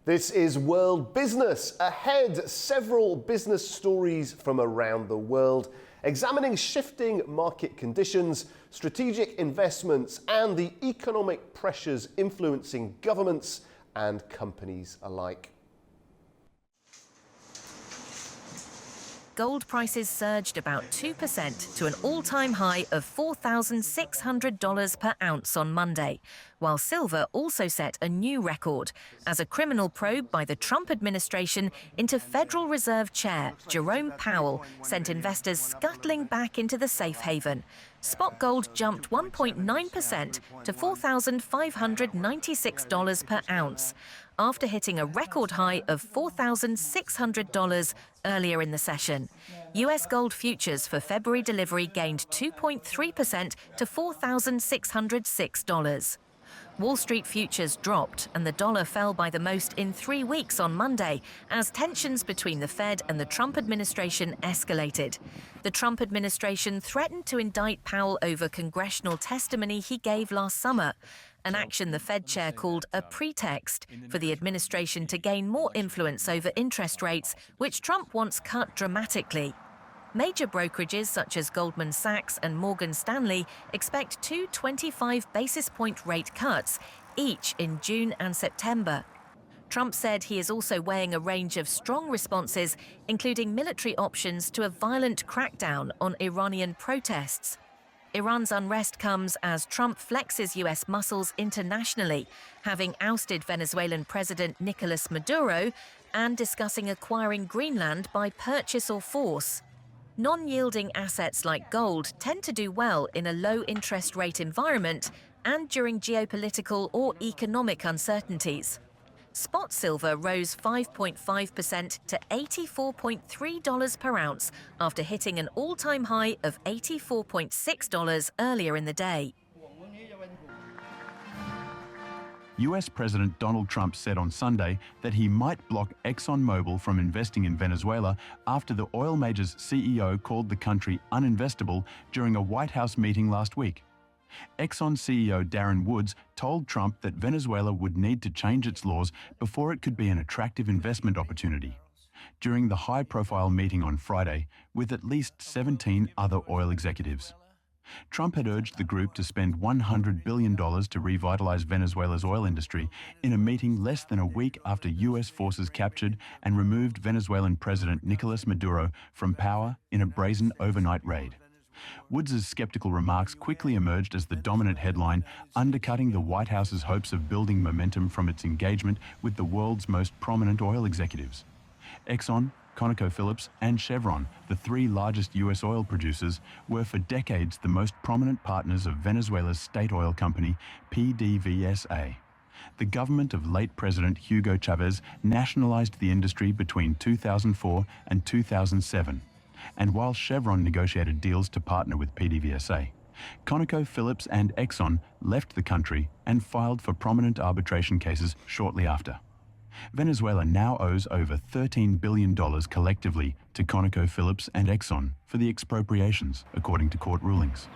This is World Business. Ahead, several business stories from around the world, examining shifting market conditions, strategic investments, and the economic pressures influencing governments and companies alike. Gold prices surged about 2% to an all-time high of $4,600 per ounce on Monday, while silver also set a new record as a criminal probe by the Trump administration into Federal Reserve Chair Jerome Powell sent investors scuttling back into the safe haven. Spot gold jumped 1.9% to $4,596 per ounce, after hitting a record high of $4,600 earlier in the session. US gold futures for February delivery gained 2.3% to $4,606. Wall Street futures dropped and the dollar fell by the most in 3 weeks on Monday as tensions between the Fed and the Trump administration escalated. The Trump administration threatened to indict Powell over congressional testimony he gave last summer, an action the Fed chair called a pretext for the administration to gain more influence over interest rates, which Trump wants cut dramatically. Major brokerages such as Goldman Sachs and Morgan Stanley expect 2 25 basis point rate cuts, each in June and September. Trump said he is also weighing a range of strong responses, including military options to a violent crackdown on Iranian protests. Iran's unrest comes as Trump flexes US muscles internationally, having ousted Venezuelan President Nicolas Maduro and discussing acquiring Greenland by purchase or force. Non-yielding assets like gold tend to do well in a low-interest rate environment and during geopolitical or economic uncertainties. Spot silver rose 5.5% to $84.3 per ounce after hitting an all-time high of $84.6 earlier in the day. US President Donald Trump said on Sunday that he might block ExxonMobil from investing in Venezuela after the oil major's CEO called the country uninvestable during a White House meeting last week. Exxon CEO Darren Woods told Trump that Venezuela would need to change its laws before it could be an attractive investment opportunity. During the high-profile meeting on Friday, with at least 17 other oil executives, Trump had urged the group to spend $100 billion to revitalize Venezuela's oil industry in a meeting less than a week after US forces captured and removed Venezuelan President Nicolas Maduro from power in a brazen overnight raid. Woods' skeptical remarks quickly emerged as the dominant headline, undercutting the White House's hopes of building momentum from its engagement with the world's most prominent oil executives. Exxon, ConocoPhillips, and Chevron, the 3 largest US oil producers, were for decades the most prominent partners of Venezuela's state oil company, PDVSA. The government of late President Hugo Chavez nationalized the industry between 2004 and 2007. And while Chevron negotiated deals to partner with PDVSA, ConocoPhillips and Exxon left the country and filed for prominent arbitration cases shortly after. Venezuela now owes over $13 billion collectively to ConocoPhillips and Exxon for the expropriations, according to court rulings.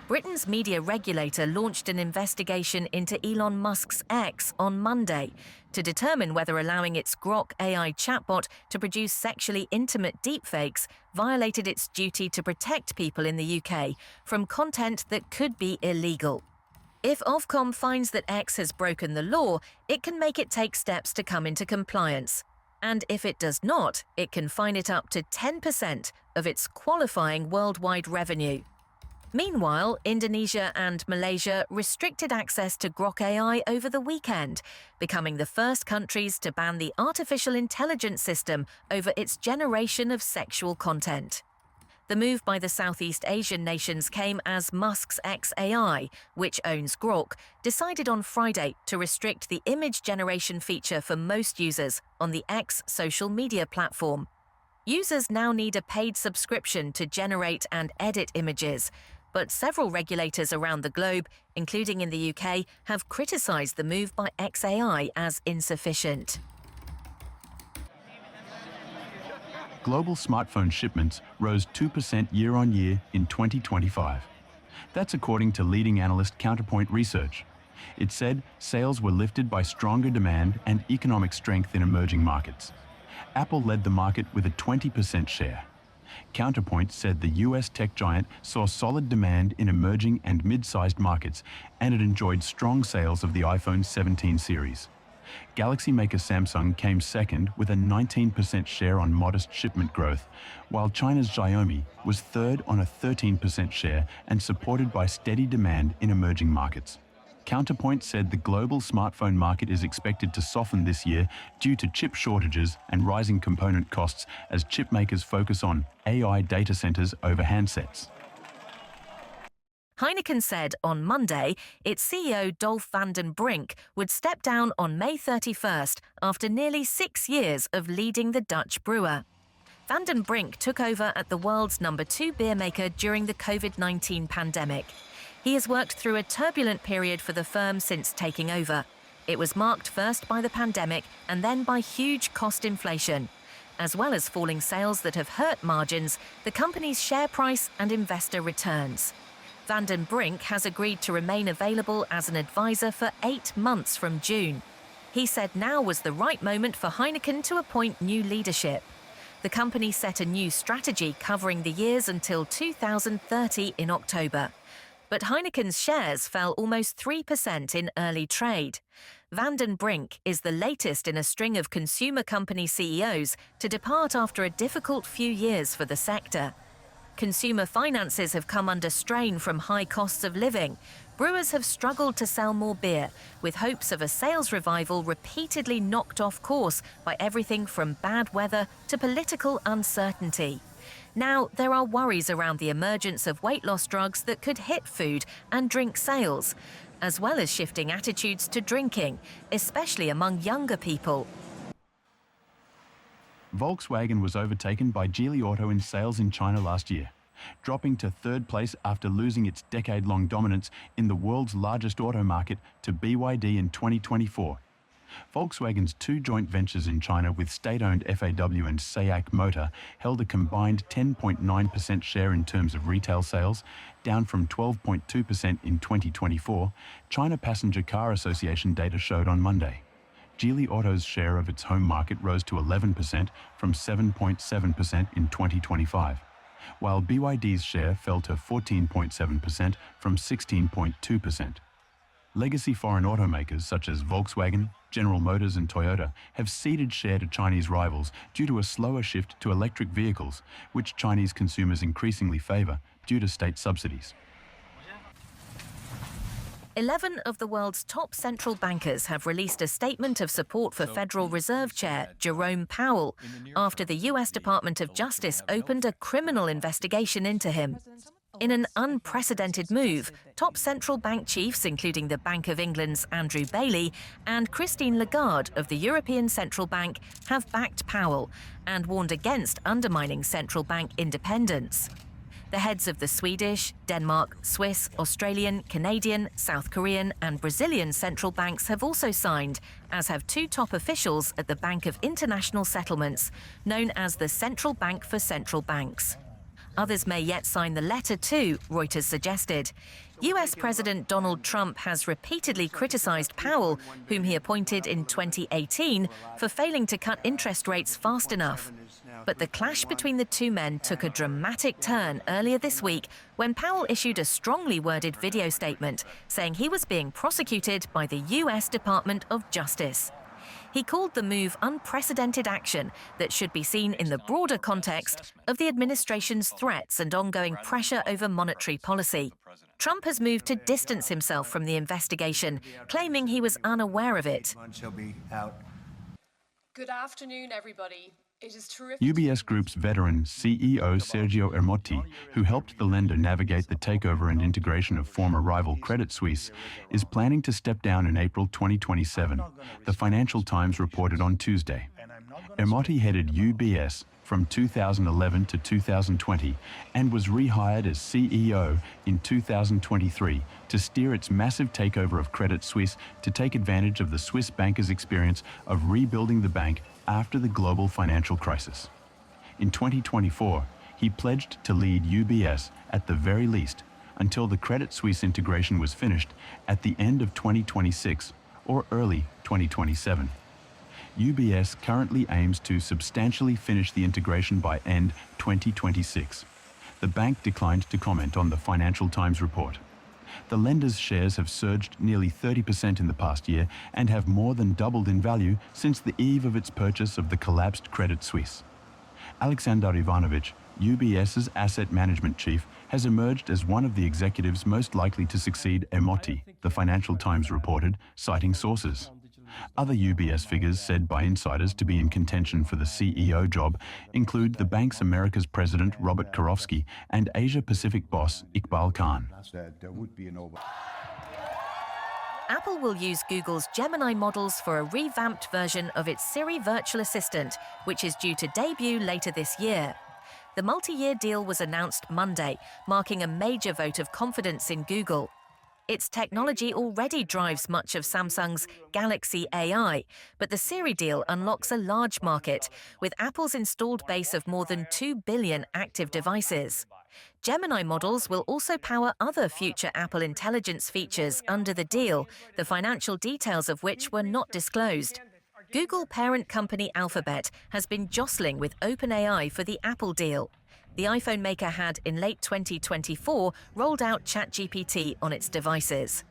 Britain's media regulator launched an investigation into Elon Musk's X on Monday to determine whether allowing its Grok AI chatbot to produce sexually intimate deepfakes violated its duty to protect people in the UK from content that could be illegal. If Ofcom finds that X has broken the law, it can make it take steps to come into compliance. And if it does not, it can fine it up to 10% of its qualifying worldwide revenue. Meanwhile, Indonesia and Malaysia restricted access to Grok AI over the weekend, becoming the first countries to ban the artificial intelligence system over its generation of sexual content. The move by the Southeast Asian nations came as Musk's xAI, which owns Grok, decided on Friday to restrict the image generation feature for most users on the X social media platform. Users now need a paid subscription to generate and edit images, but several regulators around the globe, including in the UK, have criticised the move by xAI as insufficient. Global smartphone shipments rose 2% year-on-year in 2025. That's according to leading analyst Counterpoint Research. It said sales were lifted by stronger demand and economic strength in emerging markets. Apple led the market with a 20% share. Counterpoint said the US tech giant saw solid demand in emerging and mid-sized markets, and it enjoyed strong sales of the iPhone 17 series. Galaxy maker Samsung came second with a 19% share on modest shipment growth, while China's Xiaomi was third on a 13% share and supported by steady demand in emerging markets. Counterpoint said the global smartphone market is expected to soften this year due to chip shortages and rising component costs as chip makers focus on AI data centers over handsets. Heineken said on Monday its CEO Dolf van den Brink would step down on May 31st after nearly 6 years of leading the Dutch brewer. Van den Brink took over at the world's #2 beer maker during the COVID-19 pandemic. He has worked through a turbulent period for the firm since taking over. It was marked first by the pandemic and then by huge cost inflation. As well as falling sales that have hurt margins, the company's share price and investor returns. Van den Brink has agreed to remain available as an advisor for 8 months from June. He said now was the right moment for Heineken to appoint new leadership. The company set a new strategy covering the years until 2030 in October. But Heineken's shares fell almost 3% in early trade. Van den Brink is the latest in a string of consumer company CEOs to depart after a difficult few years for the sector. Consumer finances have come under strain from high costs of living. Brewers have struggled to sell more beer, with hopes of a sales revival repeatedly knocked off course by everything from bad weather to political uncertainty. Now, there are worries around the emergence of weight loss drugs that could hit food and drink sales, as well as shifting attitudes to drinking, especially among younger people. Volkswagen was overtaken by Geely Auto in sales in China last year, dropping to third place after losing its decade-long dominance in the world's largest auto market to BYD in 2024. Volkswagen's 2 joint ventures in China with state-owned FAW and SAIC Motor held a combined 10.9% share in terms of retail sales, down from 12.2% in 2024, China Passenger Car Association data showed on Monday. Geely Auto's share of its home market rose to 11% from 7.7% in 2025, while BYD's share fell to 14.7% from 16.2%. Legacy foreign automakers such as Volkswagen, General Motors and Toyota have ceded share to Chinese rivals due to a slower shift to electric vehicles, which Chinese consumers increasingly favor due to state subsidies. 11 of the world's top central bankers have released a statement of support for Federal Reserve Chair Jerome Powell after the US Department of Justice opened a criminal investigation into him. In an unprecedented move, top central bank chiefs, including the Bank of England's Andrew Bailey and Christine Lagarde of the European Central Bank, have backed Powell and warned against undermining central bank independence. The heads of the Swedish, Denmark, Swiss, Australian, Canadian, South Korean and Brazilian central banks have also signed, as have 2 top officials at the Bank of International Settlements, known as the Central Bank for Central Banks. Others may yet sign the letter too, Reuters suggested. US President Donald Trump has repeatedly criticized Powell, whom he appointed in 2018, for failing to cut interest rates fast enough. But the clash between the 2 men took a dramatic turn earlier this week when Powell issued a strongly worded video statement saying he was being prosecuted by the US Department of Justice. He called the move unprecedented action that should be seen in the broader context of the administration's threats and ongoing pressure over monetary policy. Trump has moved to distance himself from the investigation, claiming he was unaware of it. Good afternoon, everybody. It is terrific. UBS Group's veteran CEO Sergio Ermotti, who helped the lender navigate the takeover and integration of former rival Credit Suisse, is planning to step down in April 2027, the Financial Times reported on Tuesday. Ermotti headed UBS from 2011 to 2020 and was rehired as CEO in 2023 to steer its massive takeover of Credit Suisse to take advantage of the Swiss bankers' experience of rebuilding the bank after the global financial crisis. In 2024, he pledged to lead UBS, at the very least, until the Credit Suisse integration was finished at the end of 2026 or early 2027. UBS currently aims to substantially finish the integration by end 2026. The bank declined to comment on the Financial Times report. The lender's shares have surged nearly 30% in the past year and have more than doubled in value since the eve of its purchase of the collapsed Credit Suisse. Alexander Ivanovich, UBS's asset management chief, has emerged as one of the executives most likely to succeed Emotti, the Financial Times reported, citing sources. Other UBS figures said by insiders to be in contention for the CEO job include the bank's America's president Robert Karofsky and Asia-Pacific boss Iqbal Khan. Apple will use Google's Gemini models for a revamped version of its Siri virtual assistant, which is due to debut later this year. The multi-year deal was announced Monday, marking a major vote of confidence in Google. Its technology already drives much of Samsung's Galaxy AI, but the Siri deal unlocks a large market, with Apple's installed base of more than 2 billion active devices. Gemini models will also power other future Apple Intelligence features under the deal, the financial details of which were not disclosed. Google parent company Alphabet has been jostling with OpenAI for the Apple deal. The iPhone maker had, in late 2024, rolled out ChatGPT on its devices.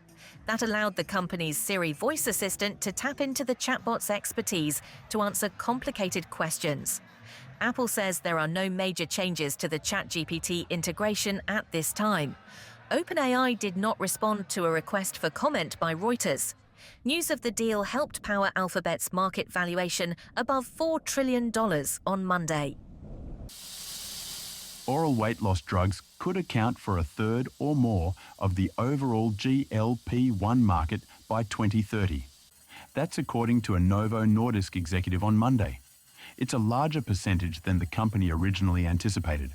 That allowed the company's Siri voice assistant to tap into the chatbot's expertise to answer complicated questions. Apple says there are no major changes to the ChatGPT integration at this time. OpenAI did not respond to a request for comment by Reuters. News of the deal helped power Alphabet's market valuation above $4 trillion on Monday. Oral weight loss drugs could account for a third or more of the overall GLP-1 market by 2030. That's according to a Novo Nordisk executive on Monday. It's a larger percentage than the company originally anticipated.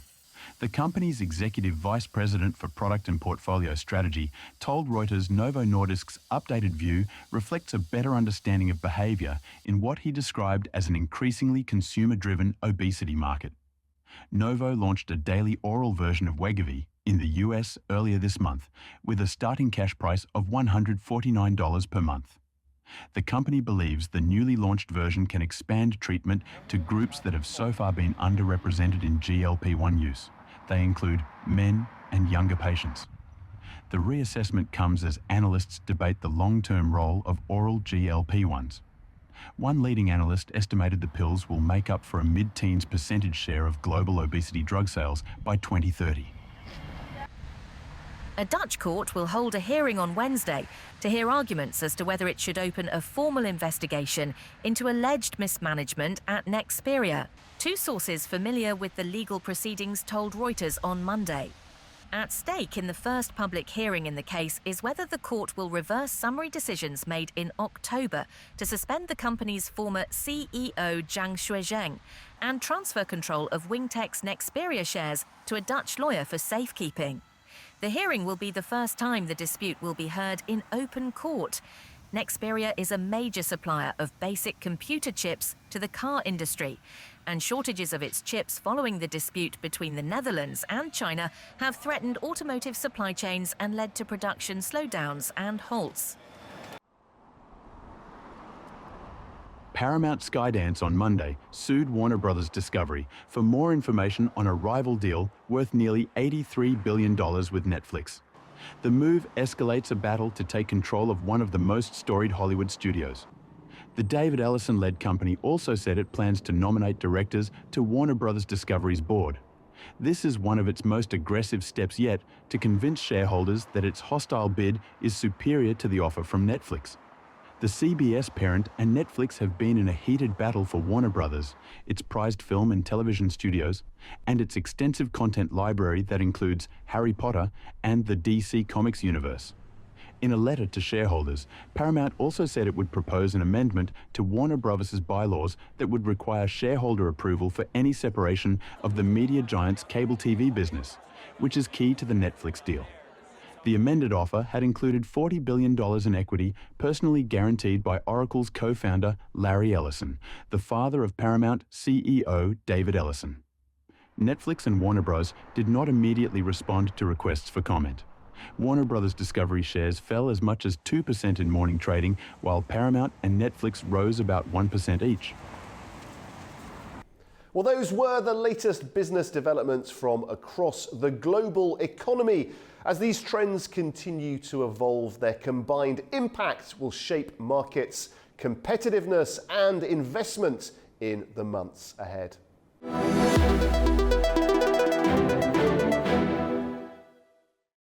The company's executive vice president for product and portfolio strategy told Reuters Novo Nordisk's updated view reflects a better understanding of behavior in what he described as an increasingly consumer-driven obesity market. Novo launched a daily oral version of Wegovy in the US earlier this month, with a starting cash price of $149 per month. The company believes the newly launched version can expand treatment to groups that have so far been underrepresented in GLP-1 use. They include men and younger patients. The reassessment comes as analysts debate the long-term role of oral GLP-1s. One leading analyst estimated the pills will make up for a mid-teens percentage share of global obesity drug sales by 2030. A Dutch court will hold a hearing on Wednesday to hear arguments as to whether it should open a formal investigation into alleged mismanagement at Nexperia. Two sources familiar with the legal proceedings told Reuters on Monday. At stake in the first public hearing in the case is whether the court will reverse summary decisions made in October to suspend the company's former CEO Jiang Shuizheng and transfer control of Wingtech's Nexperia shares to a Dutch lawyer for safekeeping. The hearing will be the first time the dispute will be heard in open court. Nexperia is a major supplier of basic computer chips to the car industry, and shortages of its chips following the dispute between the Netherlands and China have threatened automotive supply chains and led to production slowdowns and halts. Paramount Skydance on Monday sued Warner Bros. Discovery for more information on a rival deal worth nearly $83 billion with Netflix. The move escalates a battle to take control of one of the most storied Hollywood studios. The David Ellison-led company also said it plans to nominate directors to Warner Bros. Discovery's board. This is one of its most aggressive steps yet to convince shareholders that its hostile bid is superior to the offer from Netflix. The CBS parent and Netflix have been in a heated battle for Warner Bros., its prized film and television studios, and its extensive content library that includes Harry Potter and the DC Comics universe. In a letter to shareholders, Paramount also said it would propose an amendment to Warner Bros.' bylaws that would require shareholder approval for any separation of the media giant's cable TV business, which is key to the Netflix deal. The amended offer had included $40 billion in equity personally guaranteed by Oracle's co-founder Larry Ellison, the father of Paramount CEO David Ellison. Netflix and Warner Bros. Did not immediately respond to requests for comment. Warner Brothers Discovery shares fell as much as 2% in morning trading, while Paramount and Netflix rose about 1% each. Well, those were the latest business developments from across the global economy. As these trends continue to evolve, their combined impact will shape markets, competitiveness and investment in the months ahead.